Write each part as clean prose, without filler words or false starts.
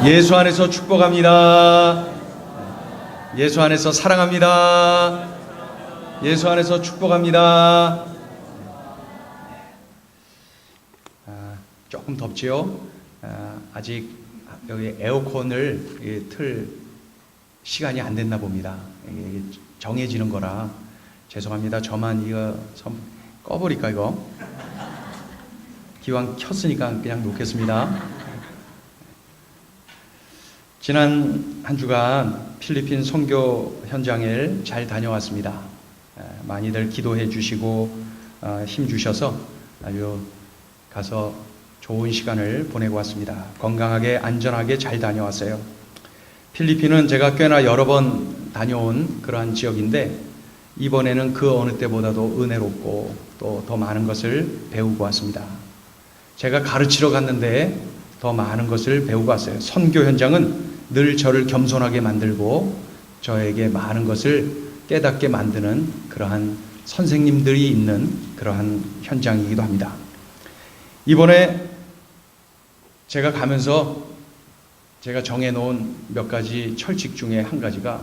예수 안에서 축복합니다. 예수 안에서 사랑합니다. 예수 안에서 축복합니다. 조금 덥지요? 아직 여기 에어컨을 틀 시간이 안 됐나 봅니다. 이게 정해지는 거라 죄송합니다. 저만 이거 꺼버릴까 이거? 기왕 켰으니까 그냥 놓겠습니다. 지난 한 주간 필리핀 선교 현장을 잘 다녀왔습니다. 많이들 기도해 주시고 힘 주셔서 아주 가서 좋은 시간을 보내고 왔습니다. 건강하게 안전하게 잘 다녀왔어요. 필리핀은 제가 꽤나 여러 번 다녀온 그러한 지역인데 이번에는 그 어느 때보다도 은혜롭고 또 더 많은 것을 배우고 왔습니다. 제가 가르치러 갔는데 더 많은 것을 배우고 왔어요. 선교 현장은 늘 저를 겸손하게 만들고 저에게 많은 것을 깨닫게 만드는 그러한 선생님들이 있는 그러한 현장이기도 합니다. 이번에 제가 가면서 제가 정해놓은 몇 가지 철칙 중에 한 가지가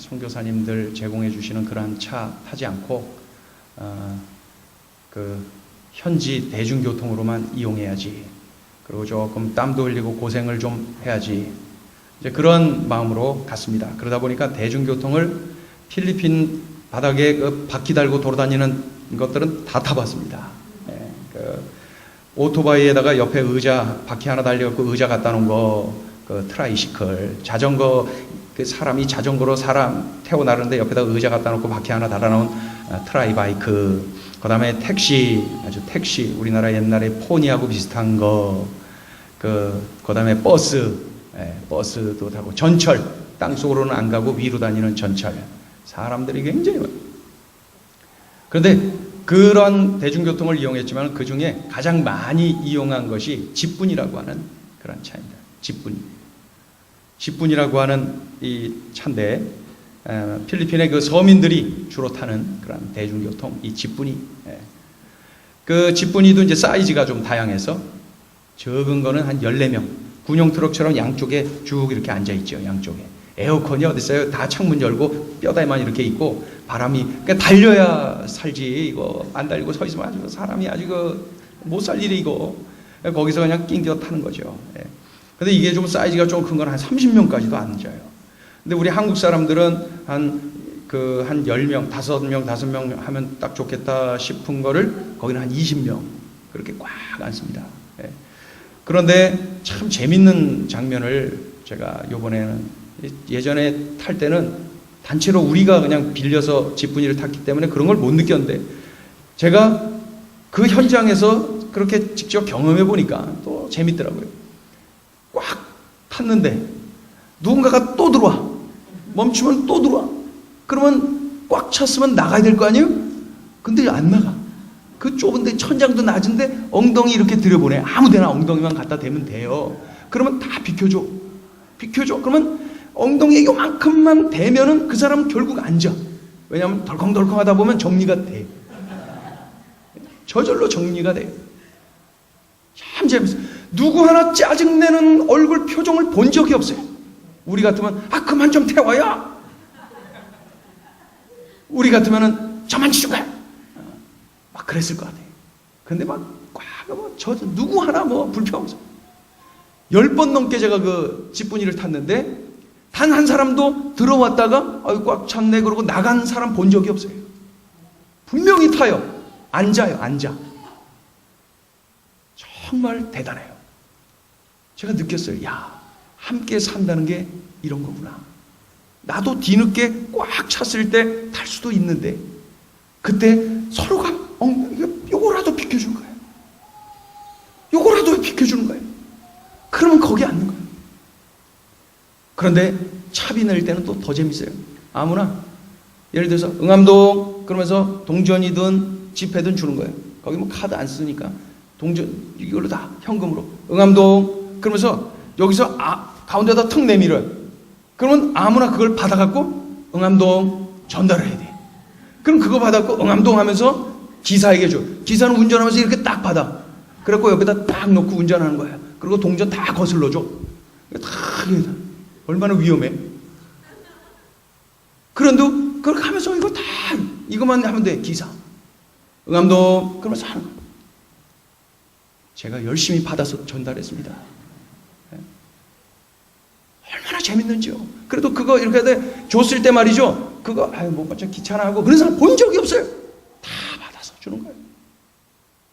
선교사님들 제공해 주시는 그러한 차 타지 않고 그 현지 대중교통으로만 이용해야지. 그리고 조금 땀도 흘리고 고생을 좀 해야지. 이제 그런 마음으로 갔습니다. 그러다 보니까 대중교통을 필리핀 바닥에 그 바퀴 달고 돌아다니는 것들은 다 타봤습니다. 그 오토바이에다가 옆에 의자 바퀴 하나 달려갖고 의자 갖다 놓은 거, 그 트라이시클, 자전거, 그 사람이 자전거로 사람 태워 나르는데 옆에다 의자 갖다 놓고 바퀴 하나 달아놓은 트라이바이크, 그 다음에 택시, 아주 택시, 우리나라 옛날에 포니하고 비슷한 거, 그 다음에 버스, 버스도 타고, 전철, 땅속으로는 안 가고 위로 다니는 전철, 사람들이 굉장히 많아요. 그런데 그런 대중교통을 이용했지만 그 중에 가장 많이 이용한 것이 집분이라고 하는 그런 차입니다. 집분이라고 하는 이 차인데, 필리핀의 그 서민들이 주로 타는 그런 대중교통, 이 집분이. 그 집분이도 이제 사이즈가 좀 다양해서 적은 거는 한 14명. 군용 트럭처럼 양쪽에 쭉 이렇게 앉아있죠, 양쪽에. 에어컨이 어디 있어요? 다 창문 열고 뼈다에만 이렇게 있고 바람이, 그러니까 달려야 살지. 이거 안 달리고 서 있으면 아주 사람이 아주 못 살 일이 이거. 거기서 그냥 낑겨 타는 거죠. 근데 이게 좀 사이즈가 좀 큰 건 한 30명까지도 앉아요. 근데 우리 한국 사람들은 한 10명, 5명 하면 딱 좋겠다 싶은 거를 거기는 한 20명 그렇게 꽉 앉습니다. 그런데 참 재밌는 장면을 제가 요번에는, 예전에 탈 때는 단체로 우리가 그냥 빌려서 집분이를 탔기 때문에 그런 걸 못 느꼈는데 제가 그 현장에서 그렇게 직접 경험해 보니까 또 재밌더라고요. 꽉 탔는데 누군가가 또 들어와. 멈추면 또 들어와. 그러면 꽉 찼으면 나가야 될 거 아니에요? 근데 안 나가. 그 좁은데 천장도 낮은데 엉덩이 이렇게 들여보내. 아무 데나 엉덩이만 갖다 대면 돼요. 그러면 다 비켜줘. 그러면 엉덩이에 요만큼만 대면은 그 사람 결국 앉아. 왜냐하면 덜컹덜컹 하다 보면 정리가 돼. 저절로 정리가 돼요. 참 재밌어요. 누구 하나 짜증내는 얼굴 표정을 본 적이 없어요. 우리 같으면 그만 좀 태워야. 우리 같으면은 저만 치우가. 막 그랬을 것 같아요. 근데 누구 하나 불평 없어. 10번 넘게 제가 그 집분이를 탔는데 단 한 사람도 들어왔다가 꽉 찼네 그러고 나간 사람 본 적이 없어요. 분명히 타요. 앉아요. 정말 대단해요. 제가 느꼈어요. 함께 산다는 게 이런 거구나. 나도 뒤늦게 꽉 찼을 때 탈 수도 있는데 그때 서로가 요거라도 비켜주는 거예요. 요거라도 비켜주는 거예요. 그러면 거기 앉는 거예요. 그런데 차비 낼 때는 또 더 재밌어요. 아무나 예를 들어서 응암동 그러면서 동전이든 지폐든 주는 거예요. 거기 카드 안 쓰니까 동전 이걸로 다 현금으로 응암동 그러면서 여기서 가운데다 턱 내밀어요. 그러면 아무나 그걸 받아갖고 응암동 전달해야 돼. 그럼 그거 받았고 응암동 하면서 기사에게 줘. 기사는 운전하면서 이렇게 딱 받아. 그래갖고 옆에다 딱 놓고 운전하는 거야. 그리고 동전 다 거슬러 줘. 다 그게 얼마나 위험해. 그런데 그렇게 하면서 이거 다 이것만 하면 돼. 기사, 응암도 그러면서 하는 거예요. 제가 열심히 받아서 전달했습니다. 얼마나 재밌는지요. 그래도 그거 이렇게 줬을 때 말이죠. 그거 뭐 좀 귀찮아하고 그런 사람 본 적이 없어요. 다 받아서 주는 거예요.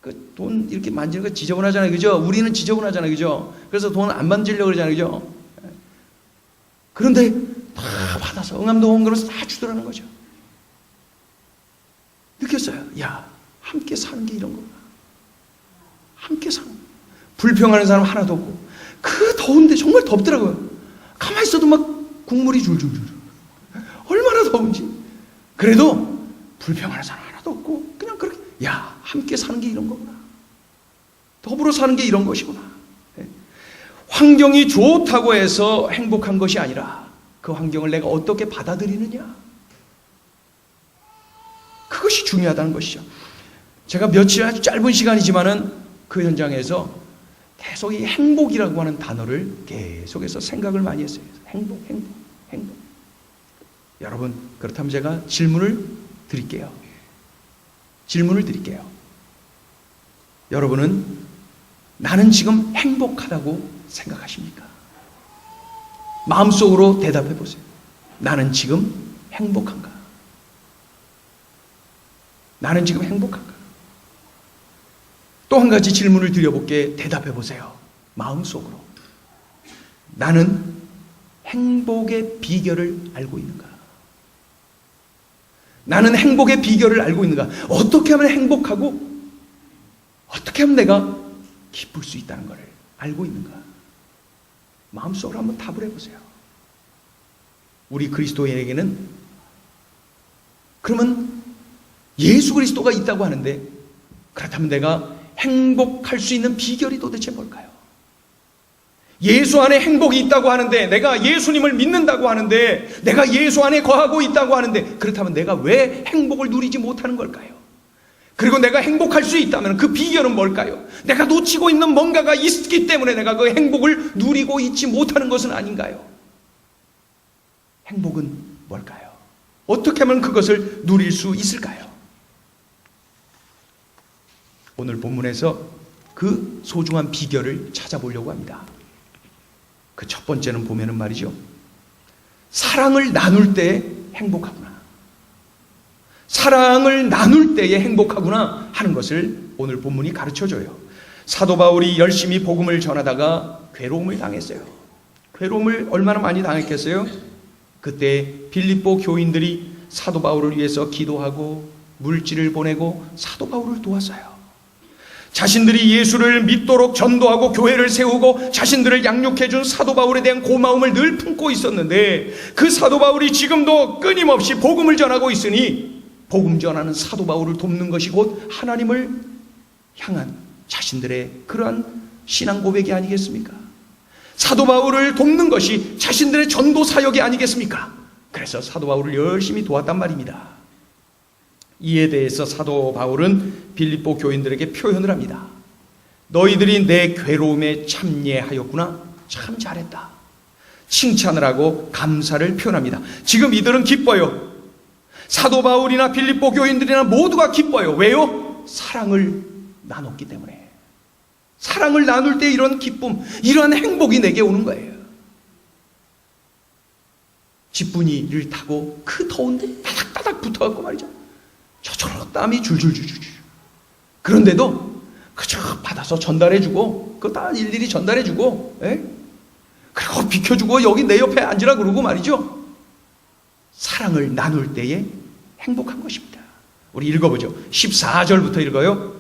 그 돈 이렇게 만지는 거 지저분하잖아요, 그죠? 우리는 지저분하잖아요, 그죠? 그래서 돈 안 만지려고 그러잖아요, 그죠? 그런데 다 받아서 응암도 온 그래서 다 주더라는 거죠. 느꼈어요. 야, 함께 사는 게 이런 거구나. 함께 사는 거. 불평하는 사람 하나도 없고 그 더운데 정말 덥더라고요. 가만히 있어도 막 국물이 줄줄줄. 얼마나 더운지. 그래도 불평하는 사람 하나도 없고 그냥 그렇게, 야, 함께 사는 게 이런 거구나. 더불어 사는 게 이런 것이구나. 환경이 좋다고 해서 행복한 것이 아니라 그 환경을 내가 어떻게 받아들이느냐, 그것이 중요하다는 것이죠. 제가 며칠 아주 짧은 시간이지만은 그 현장에서 계속 이 행복이라고 하는 단어를 계속해서 생각을 많이 했어요. 행복. 여러분, 그렇다면 제가 질문을 드릴게요. 여러분은 나는 지금 행복하다고 생각하십니까? 마음속으로 대답해 보세요. 나는 지금 행복한가? 나는 지금 행복한가? 또 한 가지 질문을 드려볼게. 대답해 보세요. 마음속으로. 나는 행복의 비결을 알고 있는가? 나는 행복의 비결을 알고 있는가? 어떻게 하면 행복하고 어떻게 하면 내가 기쁠 수 있다는 것을 알고 있는가? 마음속으로 한번 답을 해보세요. 우리 그리스도인에게는 그러면 예수 그리스도가 있다고 하는데, 그렇다면 내가 행복할 수 있는 비결이 도대체 뭘까요? 예수 안에 행복이 있다고 하는데, 내가 예수님을 믿는다고 하는데, 내가 예수 안에 거하고 있다고 하는데, 그렇다면 내가 왜 행복을 누리지 못하는 걸까요? 그리고 내가 행복할 수 있다면 그 비결은 뭘까요? 내가 놓치고 있는 뭔가가 있기 때문에 내가 그 행복을 누리고 있지 못하는 것은 아닌가요? 행복은 뭘까요? 어떻게 하면 그것을 누릴 수 있을까요? 오늘 본문에서 그 소중한 비결을 찾아보려고 합니다. 그 첫 번째는 보면은 말이죠, 사랑을 나눌 때 행복하구나, 사랑을 나눌 때에 행복하구나 하는 것을 오늘 본문이 가르쳐줘요. 사도 바울이 열심히 복음을 전하다가 괴로움을 당했어요. 괴로움을 얼마나 많이 당했겠어요? 그때 빌립보 교인들이 사도 바울을 위해서 기도하고 물질을 보내고 사도 바울을 도왔어요. 자신들이 예수를 믿도록 전도하고 교회를 세우고 자신들을 양육해준 사도 바울에 대한 고마움을 늘 품고 있었는데, 그 사도 바울이 지금도 끊임없이 복음을 전하고 있으니 복음 전하는 사도 바울을 돕는 것이 곧 하나님을 향한 자신들의 그러한 신앙 고백이 아니겠습니까? 사도 바울을 돕는 것이 자신들의 전도 사역이 아니겠습니까? 그래서 사도 바울을 열심히 도왔단 말입니다. 이에 대해서 사도 바울은 빌립보 교인들에게 표현을 합니다. 너희들이 내 괴로움에 참여하였구나. 참 잘했다. 칭찬을 하고 감사를 표현합니다. 지금 이들은 기뻐요. 사도 바울이나 빌립보 교인들이나 모두가 기뻐요. 왜요? 사랑을 나눴기 때문에. 사랑을 나눌 때 이런 기쁨, 이러한 행복이 내게 오는 거예요. 지뿐이를 타고 그 더운데 따닥따닥 붙어갖고 말이죠, 저절로 땀이 줄줄줄줄. 그런데도 그저 받아서 전달해주고, 그거 다 일일이 전달해주고, 그리고 비켜주고 여기 내 옆에 앉으라 그러고 말이죠. 사랑을 나눌 때에 행복한 것입니다. 우리 읽어보죠. 14절부터 읽어요.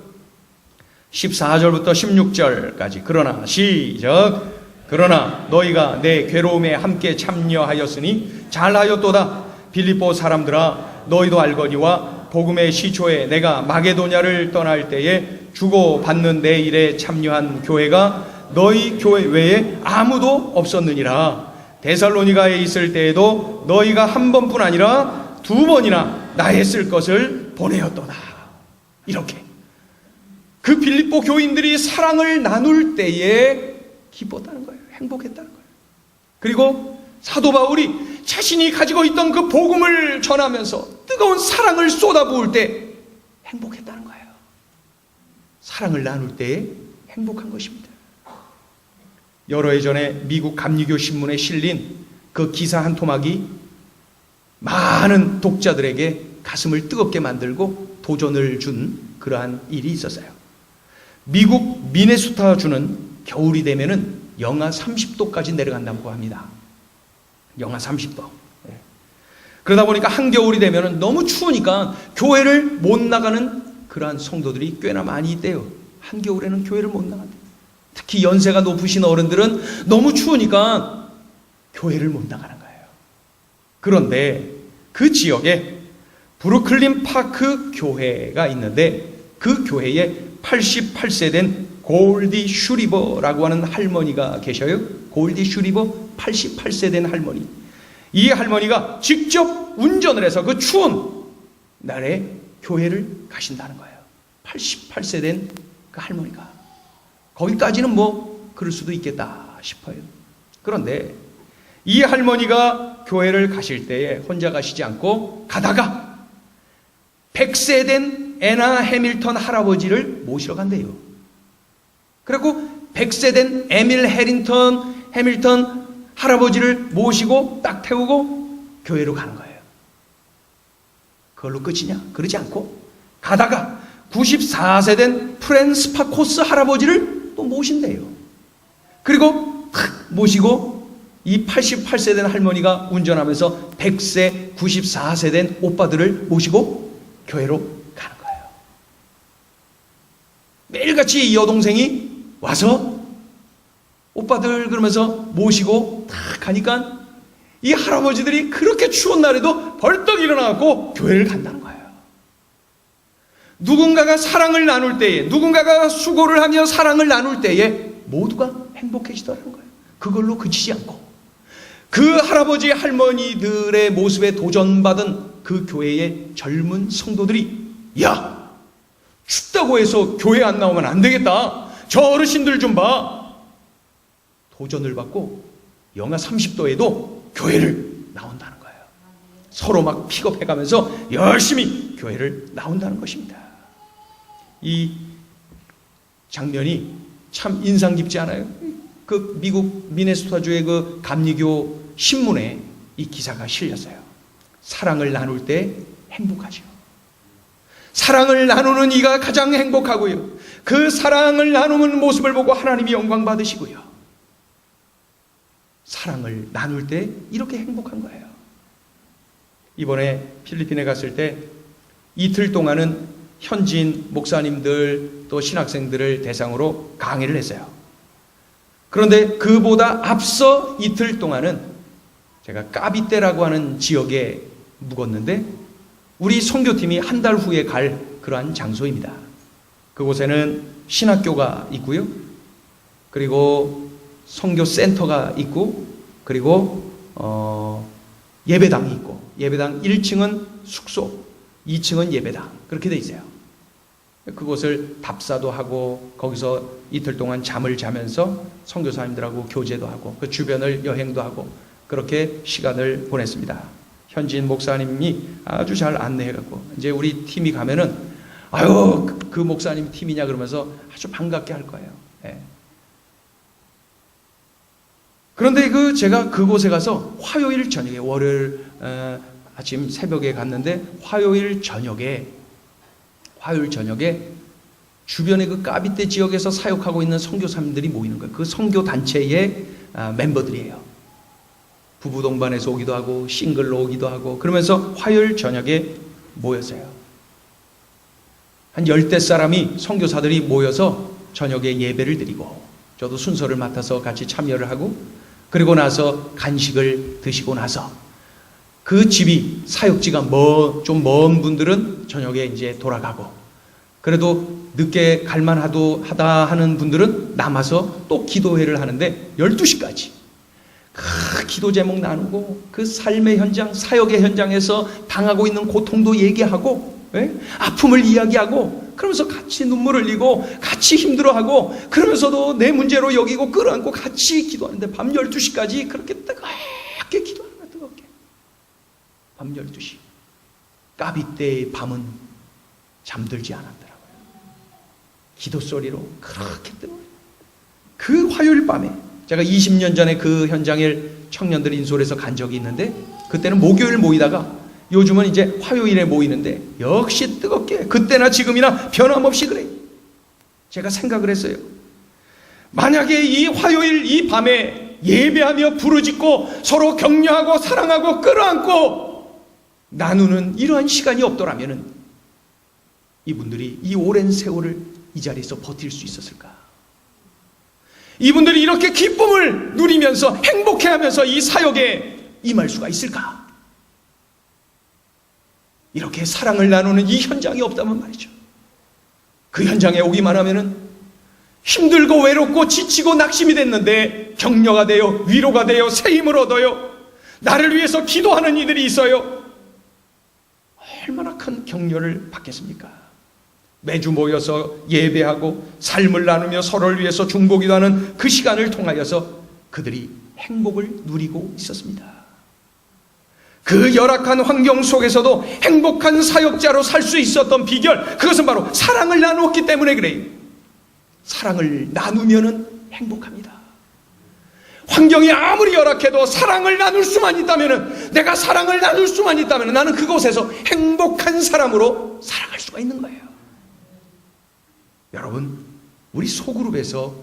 14절부터 16절까지. 그러나 시작. 그러나 너희가 내 괴로움에 함께 참여하였으니 잘하였도다. 빌립보 사람들아, 너희도 알거니와 복음의 시초에 내가 마게도냐를 떠날 때에 주고 받는 내 일에 참여한 교회가 너희 교회 외에 아무도 없었느니라. 데살로니가에 있을 때에도 너희가 한 번뿐 아니라 두 번이나 나의 쓸 것을 보내었도다. 이렇게 그 빌립보 교인들이 사랑을 나눌 때에 기뻤다는 거예요. 행복했다는 거예요. 그리고 사도 바울이 자신이 가지고 있던 그 복음을 전하면서 뜨거운 사랑을 쏟아부을 때 행복했다는 거예요. 사랑을 나눌 때에 행복한 것입니다. 여러 해 전에 미국 감리교 신문에 실린 그 기사 한 토막이 많은 독자들에게 가슴을 뜨겁게 만들고 도전을 준 그러한 일이 있었어요. 미국 미네소타주는 겨울이 되면은 영하 30도까지 내려간다고 합니다. 영하 30도. 그러다 보니까 한겨울이 되면은 너무 추우니까 교회를 못 나가는 그러한 성도들이 꽤나 많이 있대요. 한겨울에는 교회를 못 나간대요. 특히 연세가 높으신 어른들은 너무 추우니까 교회를 못 나가는 거예요. 그런데 그 지역에 브루클린 파크 교회가 있는데 그 교회에 88세 된 골디 슈리버라고 하는 할머니가 계셔요. 골디 슈리버 88세 된 할머니. 이 할머니가 직접 운전을 해서 그 추운 날에 교회를 가신다는 거예요. 88세 된 그 할머니가. 거기까지는 뭐 그럴 수도 있겠다 싶어요. 그런데 이 할머니가 교회를 가실 때에 혼자 가시지 않고 가다가 100세 된 애나 해밀턴 할아버지를 모시러 간대요. 그리고 100세 된 에밀 해밀턴 할아버지를 모시고 딱 태우고 교회로 가는 거예요. 그걸로 끝이냐? 그러지 않고 가다가 94세 된 프랜스파코스 할아버지를 또 모신대요. 그리고 탁 모시고 이 88세 된 할머니가 운전하면서 100세, 94세 된 오빠들을 모시고 교회로 가는 거예요. 매일같이 이 여동생이 와서 오빠들 그러면서 모시고 탁 가니까 이 할아버지들이 그렇게 추운 날에도 벌떡 일어나고 교회를 간다는 거예요. 누군가가 사랑을 나눌 때에, 누군가가 수고를 하며 사랑을 나눌 때에 모두가 행복해지더라는 거예요. 그걸로 그치지 않고 그 할아버지 할머니들의 모습에 도전받은 그 교회의 젊은 성도들이 야, 춥다고 해서 교회 안 나오면 안 되겠다. 저 어르신들 좀 봐. 도전을 받고 영하 30도에도 교회를 나온다는 거예요. 서로 막 픽업해가면서 열심히 교회를 나온다는 것입니다. 이 장면이 참 인상 깊지 않아요? 그 미국 미네소타주의 그 감리교 신문에 이 기사가 실렸어요. 사랑을 나눌 때 행복하죠. 사랑을 나누는 이가 가장 행복하고요. 그 사랑을 나누는 모습을 보고 하나님이 영광 받으시고요. 사랑을 나눌 때 이렇게 행복한 거예요. 이번에 필리핀에 갔을 때 이틀 동안은 현지인 목사님들 또 신학생들을 대상으로 강의를 했어요. 그런데 그보다 앞서 이틀 동안은 제가 까비떼라고 하는 지역에 묵었는데 우리 선교팀이 한 달 후에 갈 그러한 장소입니다. 그곳에는 신학교가 있고요. 그리고 선교센터가 있고 그리고 예배당이 있고 예배당 1층은 숙소, 2층은 예배당 그렇게 돼 있어요. 그곳을 답사도 하고 거기서 이틀 동안 잠을 자면서 선교사님들하고 교제도 하고 그 주변을 여행도 하고 그렇게 시간을 보냈습니다. 현지인 목사님이 아주 잘 안내해갖고 이제 우리 팀이 가면은 아유 그 목사님 팀이냐 그러면서 아주 반갑게 할 거예요. 네. 그런데 제가 그곳에 가서 화요일 저녁에 월요일 아침 새벽에 갔는데 화요일 저녁에 주변의 그 까비떼 지역에서 사역하고 있는 선교사님들이 모이는 거예요. 그 선교 단체의 멤버들이에요. 부부 동반해서 오기도 하고 싱글로 오기도 하고 그러면서 화요일 저녁에 모였어요. 한 10대 사람이 선교사들이 모여서 저녁에 예배를 드리고 저도 순서를 맡아서 같이 참여를 하고 그리고 나서 간식을 드시고 나서 그 집이 사역지가 좀 먼 분들은 저녁에 이제 돌아가고 그래도 늦게 갈만하다 하는 분들은 남아서 또 기도회를 하는데 12시까지 그 기도 제목 나누고 그 삶의 현장, 사역의 현장에서 당하고 있는 고통도 얘기하고 아픔을 이야기하고 그러면서 같이 눈물 흘리고 같이 힘들어하고 그러면서도 내 문제로 여기고 끌어안고 같이 기도하는데 밤 12시까지 그렇게 밤 12시. 까비때의 밤은 잠들지 않았더라고요. 기도 소리로 그렇게 뜨거워요. 그 화요일 밤에 제가 20년 전에 그 현장에 청년들 인솔해서 간 적이 있는데, 그때는 목요일 모이다가 요즘은 이제 화요일에 모이는데 역시 뜨겁게 그때나 지금이나 변함없이 그래요. 제가 생각을 했어요. 만약에 이 화요일 이 밤에 예배하며 부르짖고 서로 격려하고 사랑하고 끌어안고 나누는 이러한 시간이 없더라면 이분들이 이 오랜 세월을 이 자리에서 버틸 수 있었을까? 이분들이 이렇게 기쁨을 누리면서 행복해하면서 이 사역에 임할 수가 있을까? 이렇게 사랑을 나누는 이 현장이 없다면 말이죠. 그 현장에 오기만 하면은 힘들고 외롭고 지치고 낙심이 됐는데 격려가 되어 위로가 되어 새 힘을 얻어요. 나를 위해서 기도하는 이들이 있어요. 얼마나 큰 격려를 받겠습니까? 매주 모여서 예배하고 삶을 나누며 서로를 위해서 중보기도하는 그 시간을 통하여서 그들이 행복을 누리고 있었습니다. 그 열악한 환경 속에서도 행복한 사역자로 살 수 있었던 비결, 그것은 바로 사랑을 나누었기 때문에 그래요. 사랑을 나누면은 행복합니다. 환경이 아무리 열악해도 사랑을 나눌 수만 있다면은, 내가 사랑을 나눌 수만 있다면은 나는 그곳에서 행복한 사람으로 살아갈 수가 있는 거예요. 여러분, 우리 소그룹에서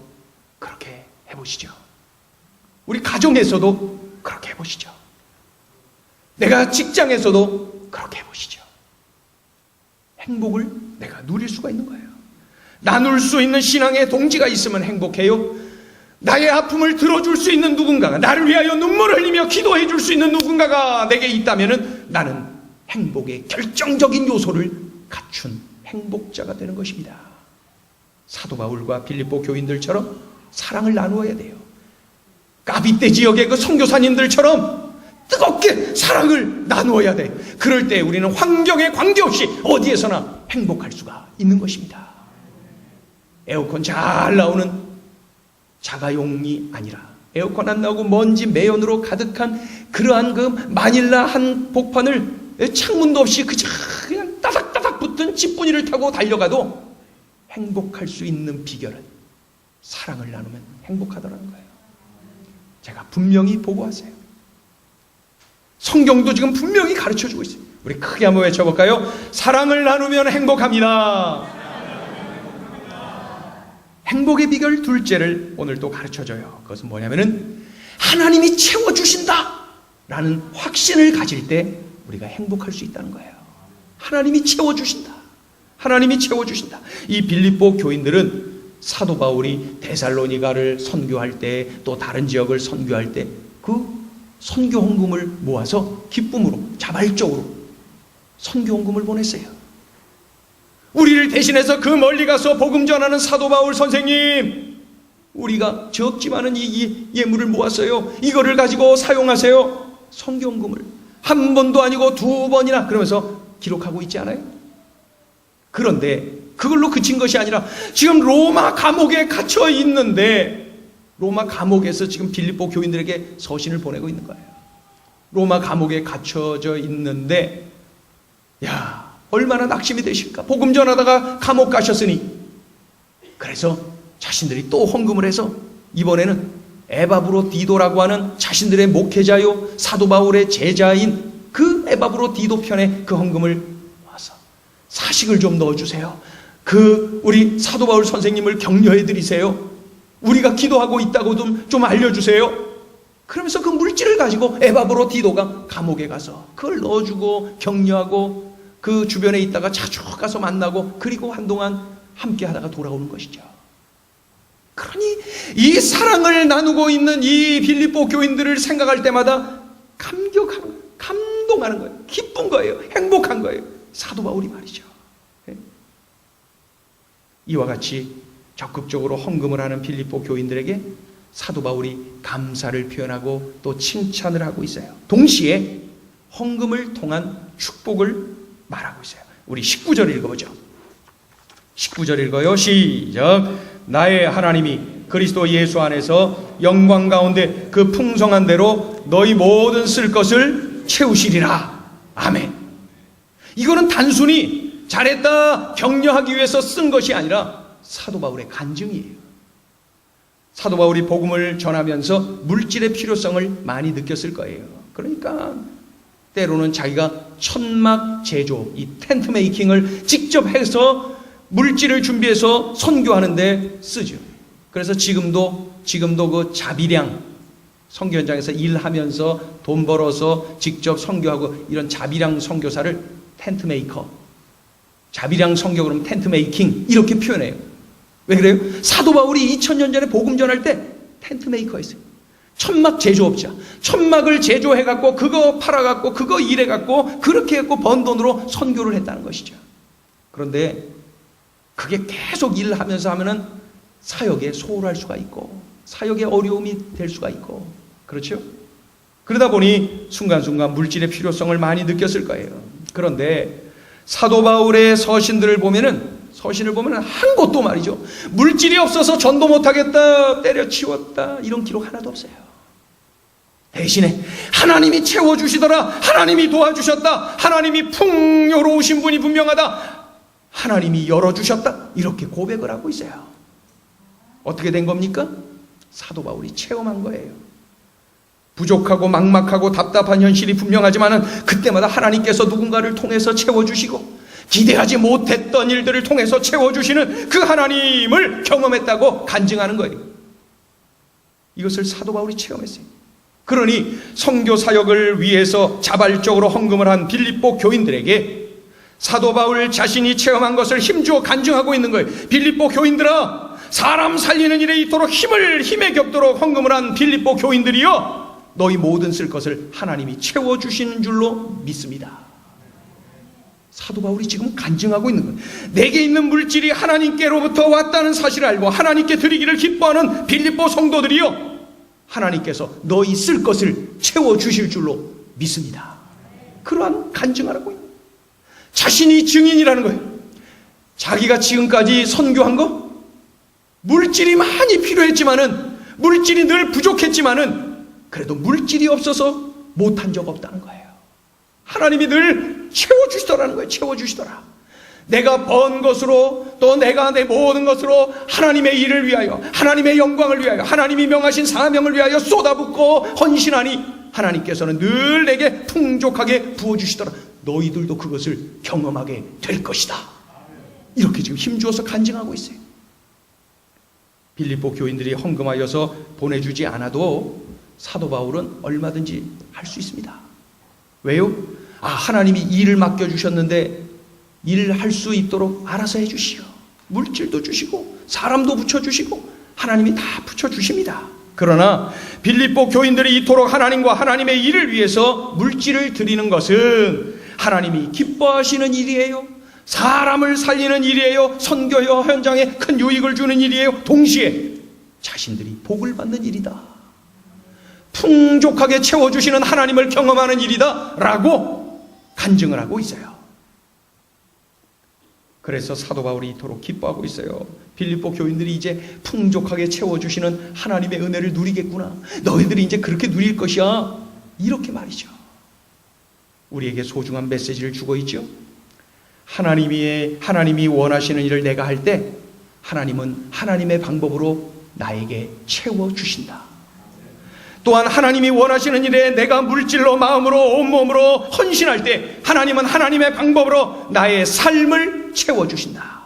그렇게 해보시죠. 우리 가정에서도 그렇게 해보시죠. 내가 직장에서도 그렇게 해보시죠. 행복을 내가 누릴 수가 있는 거예요. 나눌 수 있는 신앙의 동지가 있으면 행복해요. 나의 아픔을 들어줄 수 있는 누군가가, 나를 위하여 눈물을 흘리며 기도해 줄 수 있는 누군가가 내게 있다면 나는 행복의 결정적인 요소를 갖춘 행복자가 되는 것입니다. 사도 바울과 빌립보 교인들처럼 사랑을 나누어야 돼요. 까비떼 지역의 그 선교사님들처럼 뜨겁게 사랑을 나누어야 돼. 그럴 때 우리는 환경에 관계없이 어디에서나 행복할 수가 있는 것입니다. 에어컨 잘 나오는 자가용이 아니라 에어컨 안 나오고 먼지 매연으로 가득한 그러한 그 마닐라 한복판을 창문도 없이 그냥 따닥따닥 붙은 집분이를 타고 달려가도 행복할 수 있는 비결은 사랑을 나누면 행복하더라는 거예요. 제가 분명히 보고하세요. 성경도 지금 분명히 가르쳐주고 있어요. 우리 크게 한번 외쳐볼까요? 사랑을 나누면 행복합니다. 행복의 비결 둘째를 오늘 또 가르쳐줘요. 그것은 뭐냐면은 하나님이 채워주신다 라는 확신을 가질 때 우리가 행복할 수 있다는 거예요. 하나님이 채워주신다. 하나님이 채워주신다. 이 빌립보 교인들은 사도 바울이 데살로니가를 선교할 때, 또 다른 지역을 선교할 때 그 선교 헌금을 모아서 기쁨으로 자발적으로 선교 헌금을 보냈어요. 우리를 대신해서 그 멀리 가서 복음 전하는 사도 바울 선생님, 우리가 적지만은 이 예물을 모았어요. 이거를 가지고 사용하세요. 선교 헌금을 한 번도 아니고 두 번이나 그러면서 기록하고 있지 않아요? 그런데 그걸로 그친 것이 아니라 지금 로마 감옥에 갇혀 있는데, 로마 감옥에서 지금 빌립보 교인들에게 서신을 보내고 있는 거예요. 로마 감옥에 갇혀져 있는데, 야, 얼마나 낙심이 되실까? 복음 전하다가 감옥 가셨으니. 그래서 자신들이 또 헌금을 해서 이번에는 에바브로디도라고 하는 자신들의 목회자요 사도 바울의 제자인 그 에바브로디도 편에 그 헌금을 모아서 사식을 좀 넣어주세요. 우리 사도 바울 선생님을 격려해 드리세요. 우리가 기도하고 있다고 좀 알려주세요. 그러면서 그 물질을 가지고 에바브로디도가 감옥에 가서 그걸 넣어주고 격려하고 그 주변에 있다가 자주 가서 만나고, 그리고 한동안 함께 하다가 돌아오는 것이죠. 그러니 이 사랑을 나누고 있는 이 빌립보 교인들을 생각할 때마다 감격하는 거예요. 감동하는 거예요. 기쁜 거예요. 행복한 거예요. 사도 바울이 말이죠. 이와 같이 적극적으로 헌금을 하는 빌립보 교인들에게 사도 바울이 감사를 표현하고 또 칭찬을 하고 있어요. 동시에 헌금을 통한 축복을 말하고 있어요. 우리 19절 읽어보죠. 19절 읽어요. 시작. 나의 하나님이 그리스도 예수 안에서 영광 가운데 그 풍성한 대로 너희 모든 쓸 것을 채우시리라. 아멘. 이거는 단순히 잘했다 격려하기 위해서 쓴 것이 아니라 사도 바울의 간증이에요. 사도 바울이 복음을 전하면서 물질의 필요성을 많이 느꼈을 거예요. 그러니까 때로는 자기가 천막 제조, 이 텐트 메이킹을 직접 해서 물질을 준비해서 선교하는데 쓰죠. 그래서 지금도 그 자비량, 선교 현장에서 일하면서 돈 벌어서 직접 선교하고 이런 자비량 선교사를 텐트 메이커, 자비량 선교 그러면 텐트 메이킹 이렇게 표현해요. 왜 그래요? 사도 바울이 2000년 전에 복음 전할 때 텐트 메이커였어요. 천막 제조업자. 천막을 제조해갖고 그거 팔아갖고 그거 일해갖고 그렇게 해갖고 번 돈으로 선교를 했다는 것이죠. 그런데 그게 계속 일하면서 하면은 사역에 소홀할 수가 있고 사역에 어려움이 될 수가 있고 그렇죠? 그러다 보니 순간순간 물질의 필요성을 많이 느꼈을 거예요. 그런데 사도 바울의 서신을 보면은 한 곳도 말이죠. 물질이 없어서 전도 못하겠다, 때려치웠다 이런 기록 하나도 없어요. 대신에 하나님이 채워주시더라, 하나님이 도와주셨다, 하나님이 풍요로우신 분이 분명하다, 하나님이 열어주셨다 이렇게 고백을 하고 있어요. 어떻게 된 겁니까? 사도 바울이 체험한 거예요. 부족하고 막막하고 답답한 현실이 분명하지만은 그때마다 하나님께서 누군가를 통해서 채워주시고 기대하지 못했던 일들을 통해서 채워주시는 그 하나님을 경험했다고 간증하는 거예요. 이것을 사도 바울이 체험했어요. 그러니 선교 사역을 위해서 자발적으로 헌금을 한 빌립보 교인들에게 사도 바울 자신이 체험한 것을 힘주어 간증하고 있는 거예요. 빌립보 교인들아, 사람 살리는 일에 이토록 힘에 겹도록 헌금을 한 빌립보 교인들이여, 너희 모든 쓸 것을 하나님이 채워주시는 줄로 믿습니다. 사도 바울이 지금 간증하고 있는 거예요. 내게 있는 물질이 하나님께로부터 왔다는 사실을 알고 하나님께 드리기를 기뻐하는 빌립보 성도들이여, 하나님께서 너희 쓸 것을 채워주실 줄로 믿습니다. 그러한 간증을 하고 있는 거예요. 자신이 증인이라는 거예요. 자기가 지금까지 선교한 거 물질이 많이 필요했지만은, 물질이 늘 부족했지만은 그래도 물질이 없어서 못한 적 없다는 거예요. 하나님이 늘 채워주시더라는 거예요. 채워주시더라. 내가 번 것으로, 또 내가 내 모든 것으로 하나님의 일을 위하여, 하나님의 영광을 위하여, 하나님이 명하신 사명을 위하여 쏟아붓고 헌신하니 하나님께서는 늘 내게 풍족하게 부어주시더라. 너희들도 그것을 경험하게 될 것이다. 이렇게 지금 힘주어서 간증하고 있어요. 빌립보 교인들이 헌금하여서 보내주지 않아도 사도 바울은 얼마든지 할 수 있습니다. 왜요? 하나님이 일을 맡겨주셨는데 일을 할 수 있도록 알아서 해주시오. 물질도 주시고 사람도 붙여주시고 하나님이 다 붙여주십니다. 그러나 빌립보 교인들이 이토록 하나님과 하나님의 일을 위해서 물질을 드리는 것은 하나님이 기뻐하시는 일이에요. 사람을 살리는 일이에요. 선교 현장에 큰 유익을 주는 일이에요. 동시에 자신들이 복을 받는 일이다. 풍족하게 채워주시는 하나님을 경험하는 일이다 라고 간증을 하고 있어요. 그래서 사도 바울이 이토록 기뻐하고 있어요. 빌립보 교인들이 이제 풍족하게 채워주시는 하나님의 은혜를 누리겠구나. 너희들이 이제 그렇게 누릴 것이야. 이렇게 말이죠. 우리에게 소중한 메시지를 주고 있죠. 하나님이 원하시는 일을 내가 할 때 하나님은 하나님의 방법으로 나에게 채워주신다. 또한 하나님이 원하시는 일에 내가 물질로, 마음으로, 온몸으로 헌신할 때 하나님은 하나님의 방법으로 나의 삶을 채워주신다.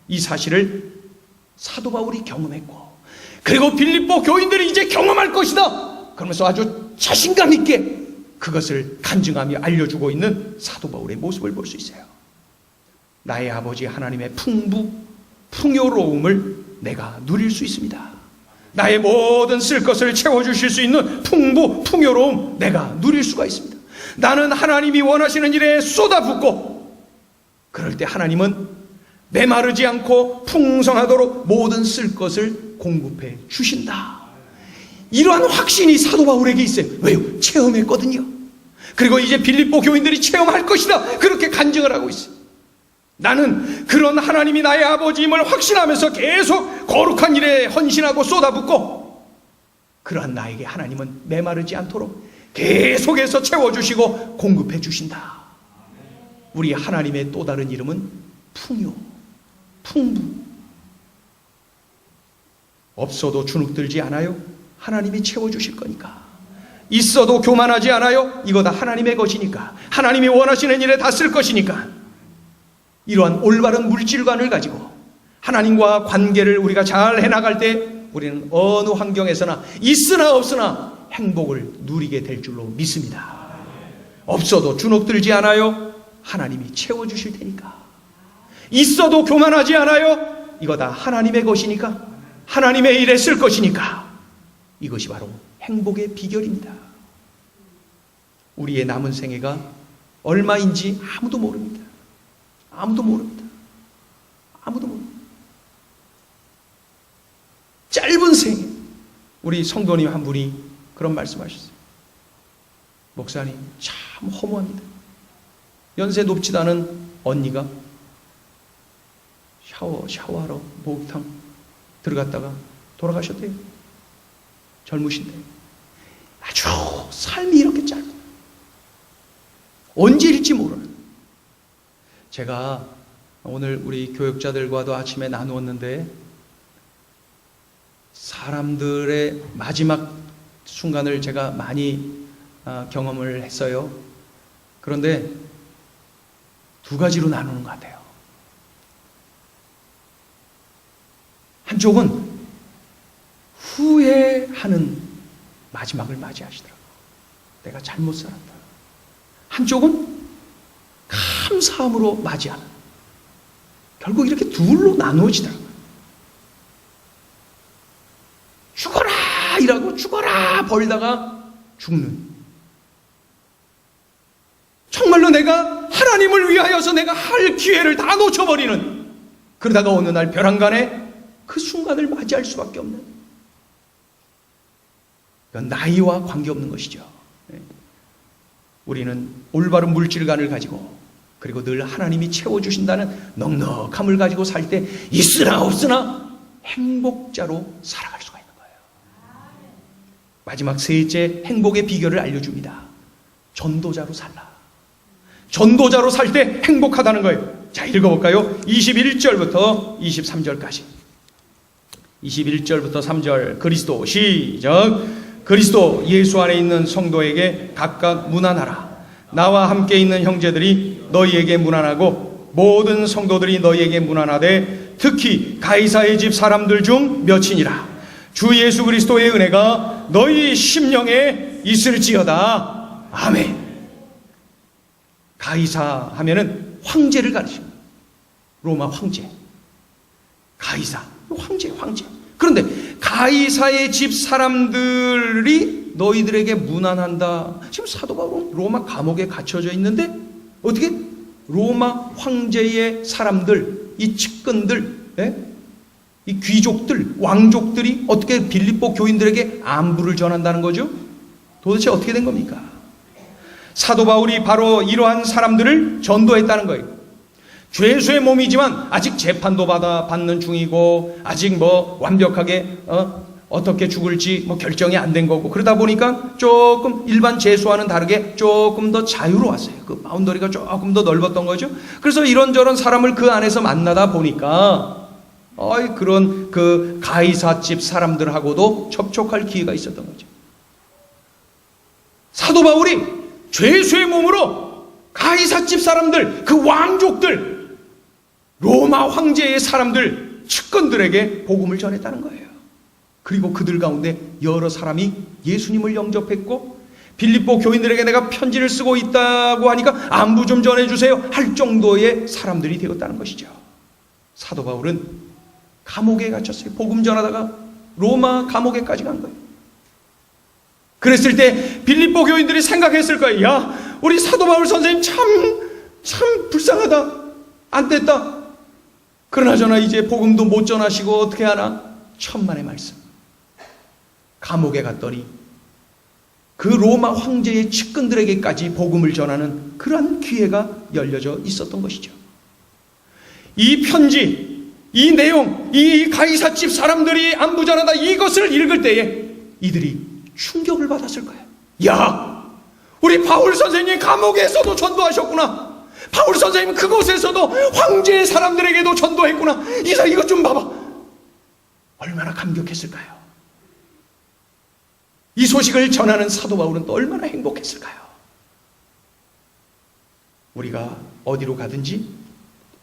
이 사실을 사도 바울이 경험했고, 그리고 빌립보 교인들이 이제 경험할 것이다 그러면서 아주 자신감 있게 그것을 간증하며 알려주고 있는 사도 바울의 모습을 볼 수 있어요. 나의 아버지 하나님의 풍요로움을 내가 누릴 수 있습니다. 나의 모든 쓸 것을 채워주실 수 있는 풍요로움 내가 누릴 수가 있습니다. 나는 하나님이 원하시는 일에 쏟아붓고, 그럴 때 하나님은 메마르지 않고 풍성하도록 모든 쓸 것을 공급해 주신다. 이러한 확신이 사도 바울에게 있어요. 왜요? 체험했거든요. 그리고 이제 빌립보 교인들이 체험할 것이다. 그렇게 간증을 하고 있어요. 나는 그런 하나님이 나의 아버지임을 확신하면서 계속 거룩한 일에 헌신하고 쏟아붓고, 그러한 나에게 하나님은 메마르지 않도록 계속해서 채워주시고 공급해 주신다. 우리 하나님의 또 다른 이름은 풍요, 풍부. 없어도 주눅들지 않아요. 하나님이 채워주실 거니까. 있어도 교만하지 않아요. 이거 다 하나님의 것이니까. 하나님이 원하시는 일에 다 쓸 것이니까. 이러한 올바른 물질관을 가지고 하나님과 관계를 우리가 잘 해나갈 때 우리는 어느 환경에서나 있으나 없으나 행복을 누리게 될 줄로 믿습니다. 없어도 주눅들지 않아요. 하나님이 채워주실 테니까. 있어도 교만하지 않아요. 이거 다 하나님의 것이니까, 하나님의 일에 쓸 것이니까. 이것이 바로 행복의 비결입니다. 우리의 남은 생애가 얼마인지 아무도 모릅니다. 아무도 모릅니다. 아무도 모릅니다. 짧은 생애. 우리 성도님 한 분이 그런 말씀하셨어요. 목사님, 참 허무합니다. 연세 높지도 않은 언니가 샤워하러 목욕탕 들어갔다가 돌아가셨대요. 젊으신데. 아주 삶이 이렇게 짧고 언제 일지 모르는. 제가 오늘 우리 교육자들과도 아침에 나누었는데 사람들의 마지막 순간을 제가 많이 경험을 했어요. 그런데 두 가지로 나누는 것 같아요. 한쪽은 후회하는 마지막을 맞이하시더라고요. 내가 잘못 살았다. 한쪽은 감사함으로 맞이하는. 결국 이렇게 둘로 나누어지더라고요. 죽어라 일하고 죽어라 벌다가 죽는. 정말로 내가 하나님을 위하여서 내가 할 기회를 다 놓쳐버리는. 그러다가 어느 날 벼랑간에 그 순간을 맞이할 수밖에 없는. 이건 나이와 관계없는 것이죠. 우리는 올바른 물질관을 가지고 그리고 늘 하나님이 채워주신다는 넉넉함을 가지고 살 때 있으나 없으나 행복자로 살아갈 수가 있는 거예요. 마지막 셋째 행복의 비결을 알려줍니다. 전도자로 살라. 전도자로 살 때 행복하다는 거예요. 자, 읽어볼까요? 21절부터 23절까지. 21절부터 3절 그리스도 시작. 그리스도 예수 안에 있는 성도에게 각각 문안하라. 나와 함께 있는 형제들이 너희에게 문안하고 모든 성도들이 너희에게 문안하되 특히 가이사의 집 사람들 중 몇이니라. 주 예수 그리스도의 은혜가 너희 심령에 있을지어다. 아멘. 가이사 하면은 황제를 가리킵니다. 로마 황제. 가이사 황제. 그런데 가이사의 집 사람들이 너희들에게 문안한다. 지금 사도 바울은 로마 감옥에 갇혀져 있는데 어떻게 로마 황제의 사람들, 이 측근들, 이 귀족들, 왕족들이 어떻게 빌립보 교인들에게 안부를 전한다는 거죠? 도대체 어떻게 된 겁니까? 사도 바울이 바로 이러한 사람들을 전도했다는 거예요. 죄수의 몸이지만 아직 재판도 받는 중이고 아직 완벽하게 어떻게 죽을지 결정이 안 된 거고 그러다 보니까 조금 일반 죄수와는 다르게 조금 더 자유로웠어요. 그 바운더리가 조금 더 넓었던 거죠. 그래서 이런저런 사람을 그 안에서 만나다 보니까 그런 그 가이사집 사람들하고도 접촉할 기회가 있었던 거죠. 사도 바울이 죄수의 몸으로 가이사집 사람들, 그 왕족들, 로마 황제의 사람들, 측근들에게 복음을 전했다는 거예요. 그리고 그들 가운데 여러 사람이 예수님을 영접했고 빌립보 교인들에게 내가 편지를 쓰고 있다고 하니까 안부 좀 전해주세요 할 정도의 사람들이 되었다는 것이죠. 사도 바울은 감옥에 갇혔어요. 복음 전하다가 로마 감옥에까지 간 거예요. 그랬을 때 빌립보 교인들이 생각했을 거예요. 야, 우리 사도 바울 선생님 참 불쌍하다. 안 됐다. 그러나저나 이제 복음도 못 전하시고 어떻게 하나? 천만의 말씀. 감옥에 갔더니 그 로마 황제의 측근들에게까지 복음을 전하는 그러한 기회가 열려져 있었던 것이죠. 이 편지, 이 내용, 이 가이사집 사람들이 안부 전하다 이것을 읽을 때에 이들이 충격을 받았을 거예요. 야, 우리 바울 선생님 감옥에서도 전도하셨구나. 바울 선생님 그곳에서도 황제의 사람들에게도 전도했구나. 이것 좀 봐봐. 얼마나 감격했을까요? 이 소식을 전하는 사도 바울은 또 얼마나 행복했을까요? 우리가 어디로 가든지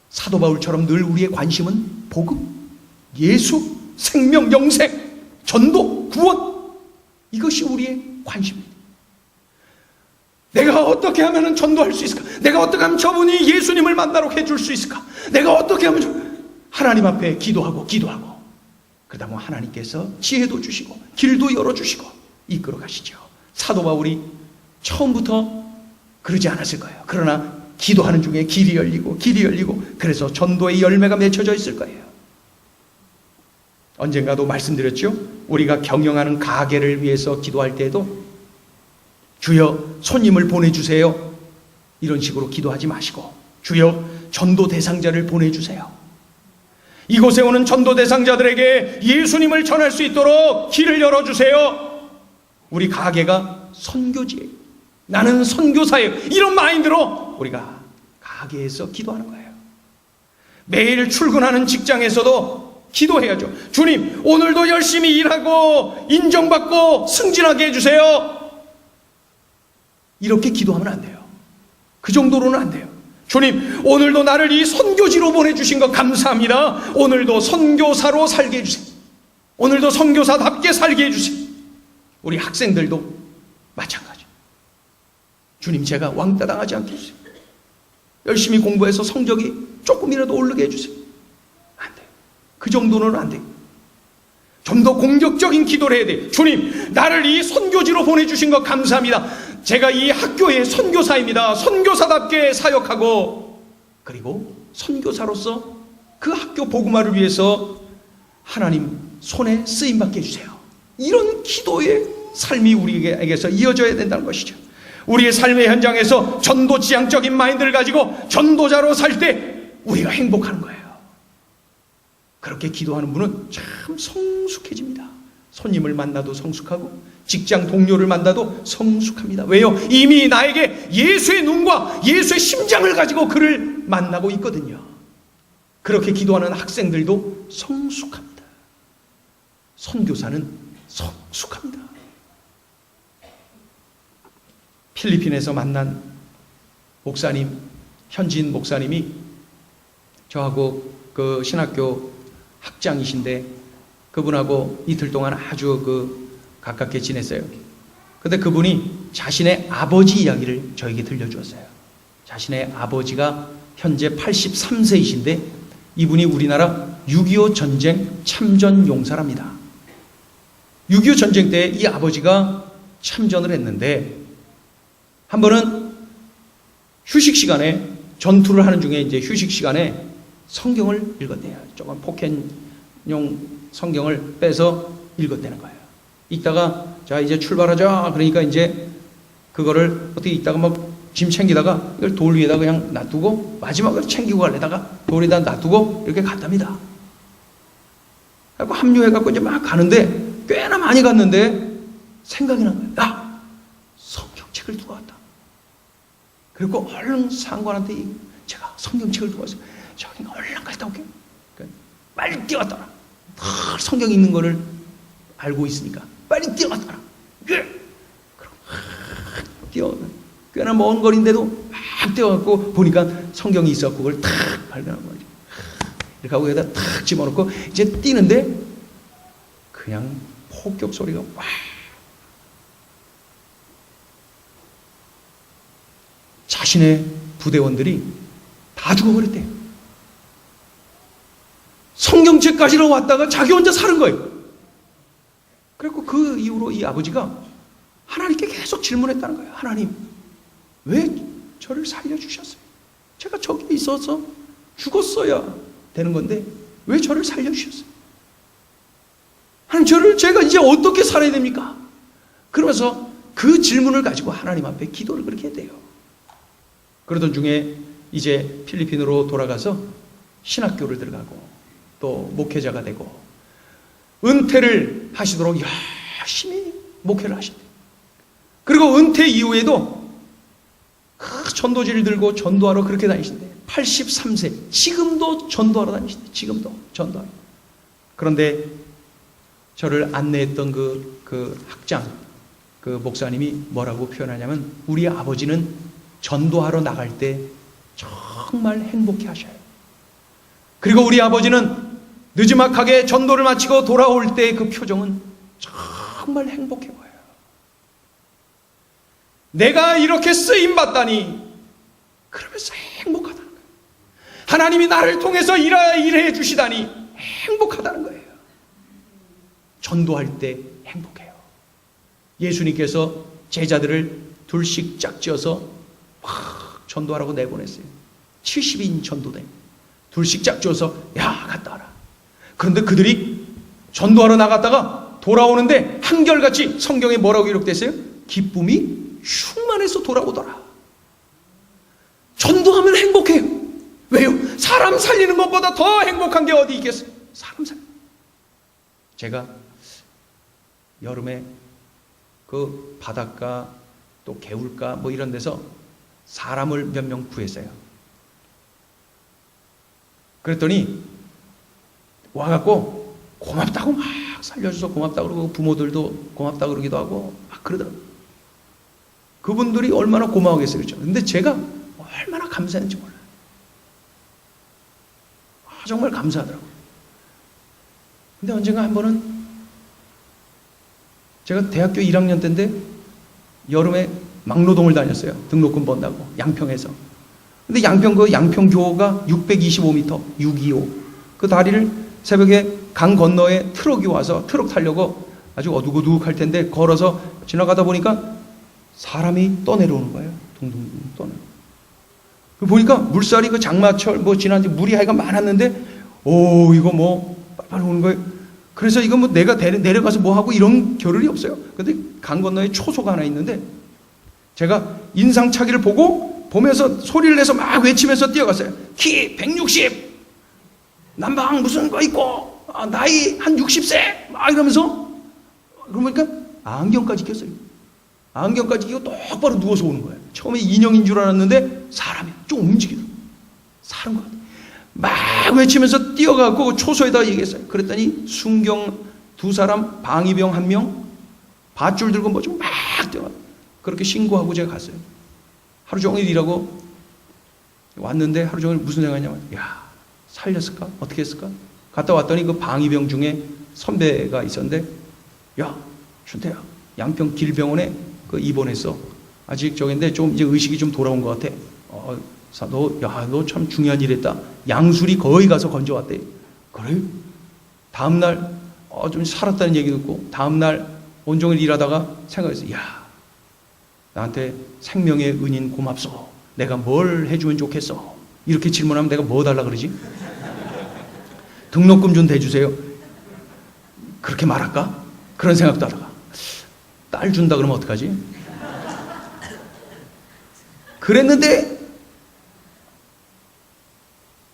사도 바울처럼 늘 우리의 관심은 복음, 예수, 생명, 영생, 전도, 구원, 이것이 우리의 관심입니다. 내가 어떻게 하면 전도할 수 있을까? 내가 어떻게 하면 저분이 예수님을 만나러 해줄 수 있을까? 내가 어떻게 하면 하나님 앞에 기도하고 그러다 보면 하나님께서 지혜도 주시고 길도 열어주시고 이끌어 가시죠. 사도 바울이 처음부터 그러지 않았을 거예요. 그러나 기도하는 중에 길이 열리고 그래서 전도의 열매가 맺혀져 있을 거예요. 언젠가도 말씀드렸죠. 우리가 경영하는 가게를 위해서 기도할 때에도 주여 손님을 보내주세요, 이런 식으로 기도하지 마시고 주여 전도 대상자를 보내주세요. 이곳에 오는 전도 대상자들에게 예수님을 전할 수 있도록 길을 열어주세요. 우리 가게가 선교지예요. 나는 선교사예요. 이런 마인드로 우리가 가게에서 기도하는 거예요. 매일 출근하는 직장에서도 기도해야죠. 주님, 오늘도 열심히 일하고 인정받고 승진하게 해주세요. 이렇게 기도하면 안 돼요. 그 정도로는 안 돼요. 주님, 오늘도 나를 이 선교지로 보내주신 것 감사합니다. 오늘도 선교사로 살게 해주세요. 오늘도 선교사답게 살게 해주세요. 우리 학생들도 마찬가지. 주님, 제가 왕따 당하지 않게 해주세요. 열심히 공부해서 성적이 조금이라도 오르게 해주세요. 안 돼요. 그 정도는 안 돼요. 좀 더 공격적인 기도를 해야 돼요. 주님, 나를 이 선교지로 보내주신 것 감사합니다. 제가 이 학교의 선교사입니다. 선교사답게 사역하고 그리고 선교사로서 그 학교 복음화를 위해서 하나님 손에 쓰임받게 해주세요. 이런 기도의 삶이 우리에게서 이어져야 된다는 것이죠. 우리의 삶의 현장에서 전도 지향적인 마인드를 가지고 전도자로 살 때 우리가 행복하는 거예요. 그렇게 기도하는 분은 참 성숙해집니다. 손님을 만나도 성숙하고 직장 동료를 만나도 성숙합니다. 왜요? 이미 나에게 예수의 눈과 예수의 심장을 가지고 그를 만나고 있거든요. 그렇게 기도하는 학생들도 성숙합니다. 선교사는 성숙합니다. 필리핀에서 만난 목사님, 현지인 목사님이 저하고 그 신학교 학장이신데 그분하고 이틀 동안 아주 가깝게 지냈어요. 근데 그분이 자신의 아버지 이야기를 저에게 들려주었어요. 자신의 아버지가 현재 83세이신데 이분이 우리나라 6.25 전쟁 참전 용사랍니다. 6.25 전쟁 때 이 아버지가 참전을 했는데 한 번은 휴식 시간에 전투를 하는 중에 이제 휴식 시간에 성경을 읽었대요. 조금 포켓용 성경을 빼서 읽었다는 거예요. 읽다가 자 이제 출발하자 그러니까 이제 그거를 어떻게 읽다가 막 짐 챙기다가 이걸 돌 위에다 그냥 놔두고 마지막으로 챙기고 가려다가 돌에다 놔두고 이렇게 갔답니다. 그래서 합류해갖고 이제 막 가는데 꽤나 많이 갔는데 생각이 난 거예요. 야, 성경책을 두고 왔다. 그리고 얼른 상관한테 제가 성경책을 두고 왔어요. 저기 얼른 갔다 올게요. 그러니까 빨리 뛰어갔더라. 성경 읽는 거를 알고 있으니까 빨리 뛰어갔더라. 그럼 뛰어. 꽤나 먼 거리인데도 막 뛰어갔고 보니까 성경이 있었고 그걸 탁 발견한 거죠. 이렇게 하고 여기다 탁 집어넣고 이제 뛰는데 그냥 폭격 소리가 와. 자신의 부대원들이 다 죽어버렸대요. 성경책까지로 왔다가 자기 혼자 사는 거예요. 그리고 그 이후로 이 아버지가 하나님께 계속 질문했다는 거예요. 하나님, 왜 저를 살려주셨어요? 제가 저기 있어서 죽었어야 되는 건데 왜 저를 살려주셨어요? 하나님, 제가 이제 어떻게 살아야 됩니까? 그러면서 그 질문을 가지고 하나님 앞에 기도를 그렇게 해야 돼요. 그러던 중에 이제 필리핀으로 돌아가서 신학교를 들어가고 또 목회자가 되고 은퇴를 하시도록 열심히 목회를 하셨대요. 그리고 은퇴 이후에도 전도지를 들고 전도하러 그렇게 다니신대. 83세. 지금도 전도하러 다니신대. 지금도 전도하러. 그런데 저를 안내했던 그 학장, 그 목사님이 뭐라고 표현하냐면, 우리 아버지는 전도하러 나갈 때 정말 행복해 하셔요. 그리고 우리 아버지는 느지막하게 전도를 마치고 돌아올 때 그 표정은 정말 행복해 보여요. 내가 이렇게 쓰임받다니, 그러면서 행복하다는 거예요. 하나님이 나를 통해서 일해 주시다니 행복하다는 거예요. 전도할 때 행복해요. 예수님께서 제자들을 둘씩 짝지어서 막 전도하라고 내보냈어요. 70인 전도대 둘씩 짝지어서 야 갔다 와라. 그런데 그들이 전도하러 나갔다가 돌아오는데 한결같이 성경에 뭐라고 기록됐어요? 기쁨이 충만해서 돌아오더라. 전도하면 행복해요. 왜요? 사람 살리는 것보다 더 행복한 게 어디 있겠어요? 사람 살리는. 제가 여름에 그 바닷가 또 개울가 뭐 이런 데서 사람을 몇 명 구했어요. 그랬더니 와갖고 고맙다고 막 살려줘서 고맙다고 그러고 부모들도 고맙다고 그러기도 하고 막 그러더라고요. 그분들이 얼마나 고마우겠어요. 그렇죠? 근데 제가 얼마나 감사했는지 몰라요. 정말 감사하더라고요. 근데 언젠가 한 번은 제가 대학교 1학년 때인데 여름에 막노동을 다녔어요. 등록금 번다고 양평에서. 근데 양평교가 625m 625 그 다리를 새벽에 강 건너에 트럭이 와서 트럭 타려고 아주 어둑어둑할 텐데 걸어서 지나가다 보니까 사람이 떠내려오는 거예요. 둥둥 떠내려. 보니까 물살이 그 장마철 뭐 지난주 물이 하여간 많았는데 이거 뭐 빨리 오는 거예요. 그래서 이거 뭐 내가 내려가서 뭐 하고 이런 겨를이 없어요. 근데 강 건너에 초소가 하나 있는데 제가 인상착의를 보면서 소리를 내서 막 외치면서 뛰어갔어요. 키 160 남방 무슨 거 있고 나이 한 60세 막 이러면서 그러니까 안경까지 꼈어요. 안경까지 끼고 똑바로 누워서 오는 거예요. 처음에 인형인 줄 알았는데 사람이 좀 움직이더라고요. 사람 같아요. 막 외치면서 뛰어가고 초소에다 얘기했어요. 그랬더니 순경 2사람, 방위병 1명, 밧줄 들고 뭐 좀 막 뛰어가. 그렇게 신고하고 제가 갔어요. 하루 종일 일하고 왔는데 하루 종일 무슨 생각이냐면 야 살렸을까? 어떻게 했을까? 갔다 왔더니 그 방위병 중에 선배가 있었는데 야 준태야 양평 길병원에 그 입원했어. 아직 저긴데 좀 이제 의식이 좀 돌아온 것 같아. 너 참 중요한 일 했다. 양술이 거의 가서 건져왔대. 그래? 다음날 좀 살았다는 얘기 듣고 다음날 온종일 일하다가 생각했어. 야 나한테 생명의 은인 고맙소. 내가 뭘 해주면 좋겠어. 이렇게 질문하면 내가 뭐 달라 그러지? 등록금 좀 대주세요. 그렇게 말할까? 그런 생각도 하다가 딸 준다 그러면 어떡하지? 그랬는데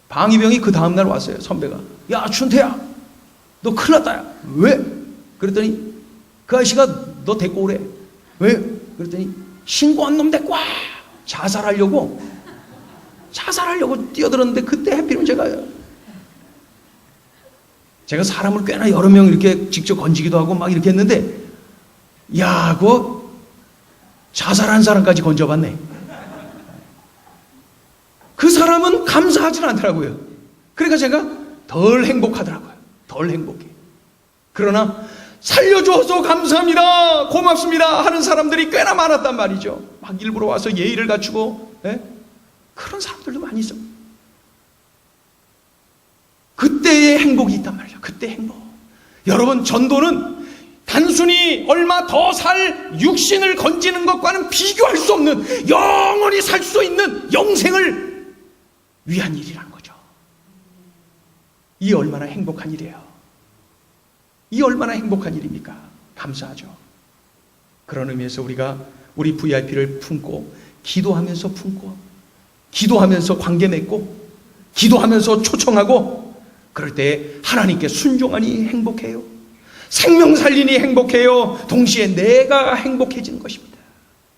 방위병이 그 다음날 왔어요. 선배가. 야 춘태야 너 큰일 났다. 야. 왜? 그랬더니 그 아저씨가 너 데리고 오래. 왜? 그랬더니 신고한 놈 데리고 와. 자살하려고 뛰어들었는데 그때 해필이면 제가 사람을 꽤나 여러 명 이렇게 직접 건지기도 하고 막 이렇게 했는데 야 그거 자살한 사람까지 건져봤네. 그 사람은 감사하진 않더라고요. 그러니까 제가 덜 행복하더라고요. 덜 행복해. 그러나 살려줘서 감사합니다, 고맙습니다 하는 사람들이 꽤나 많았단 말이죠. 막 일부러 와서 예의를 갖추고 그런 사람들도 많이 있어. 그때의 행복이 있단 말이죠. 그때 행복. 여러분 전도는 단순히 얼마 더 살 육신을 건지는 것과는 비교할 수 없는 영원히 살 수 있는 영생을 위한 일이라는 거죠. 이 얼마나 행복한 일이에요. 이 얼마나 행복한 일입니까? 감사하죠. 그런 의미에서 우리가 우리 VIP를 품고 기도하면서 관계 맺고 기도하면서 초청하고 그럴 때 하나님께 순종하니 행복해요. 생명 살리니 행복해요. 동시에 내가 행복해지는 것입니다.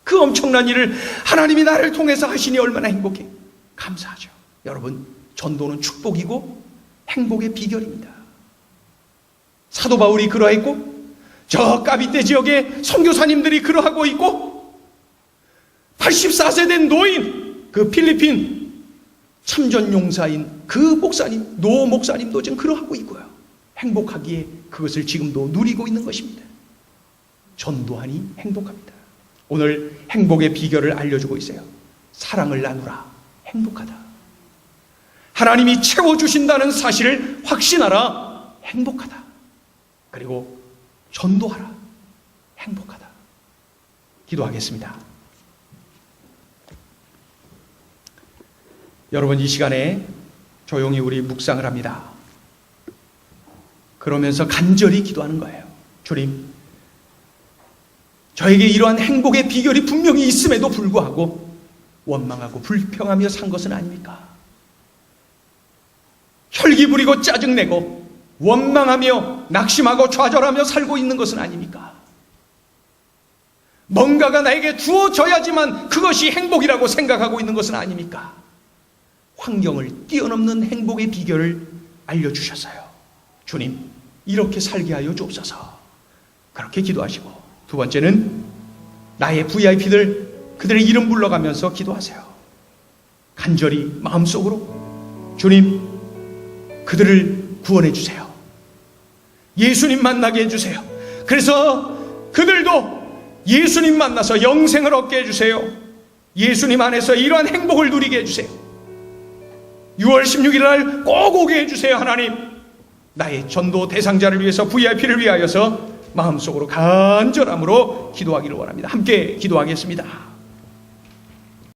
그 엄청난 일을 하나님이 나를 통해서 하시니 얼마나 행복해. 감사하죠. 여러분, 전도는 축복이고 행복의 비결입니다. 사도 바울이 그러했고, 저 까비떼 지역의 선교사님들이 그러하고 있고, 84세 된 노인, 그 필리핀 참전용사인 그 목사님, 노 목사님도 지금 그러하고 있고요. 행복하기에 그것을 지금도 누리고 있는 것입니다. 전도하니 행복합니다. 오늘 행복의 비결을 알려주고 있어요. 사랑을 나누라. 행복하다. 하나님이 채워주신다는 사실을 확신하라. 행복하다. 그리고 전도하라. 행복하다. 기도하겠습니다. 여러분, 이 시간에 조용히 우리 묵상을 합니다. 그러면서 간절히 기도하는 거예요. 주님, 저에게 이러한 행복의 비결이 분명히 있음에도 불구하고 원망하고 불평하며 산 것은 아닙니까? 혈기 부리고 짜증내고 원망하며 낙심하고 좌절하며 살고 있는 것은 아닙니까? 뭔가가 나에게 주어져야지만 그것이 행복이라고 생각하고 있는 것은 아닙니까? 환경을 뛰어넘는 행복의 비결을 알려주셨어요. 주님, 이렇게 살게 하여 주옵소서. 그렇게 기도하시고, 두 번째는 나의 VIP들, 그들의 이름 불러가면서 기도하세요. 간절히 마음속으로 주님, 그들을 구원해 주세요. 예수님 만나게 해주세요. 그래서 그들도 예수님 만나서 영생을 얻게 해주세요. 예수님 안에서 이러한 행복을 누리게 해주세요. 6월 16일 날 꼭 오게 해주세요. 하나님, 나의 전도 대상자를 위해서, VIP를 위하여서 마음속으로 간절함으로 기도하기를 원합니다. 함께 기도하겠습니다.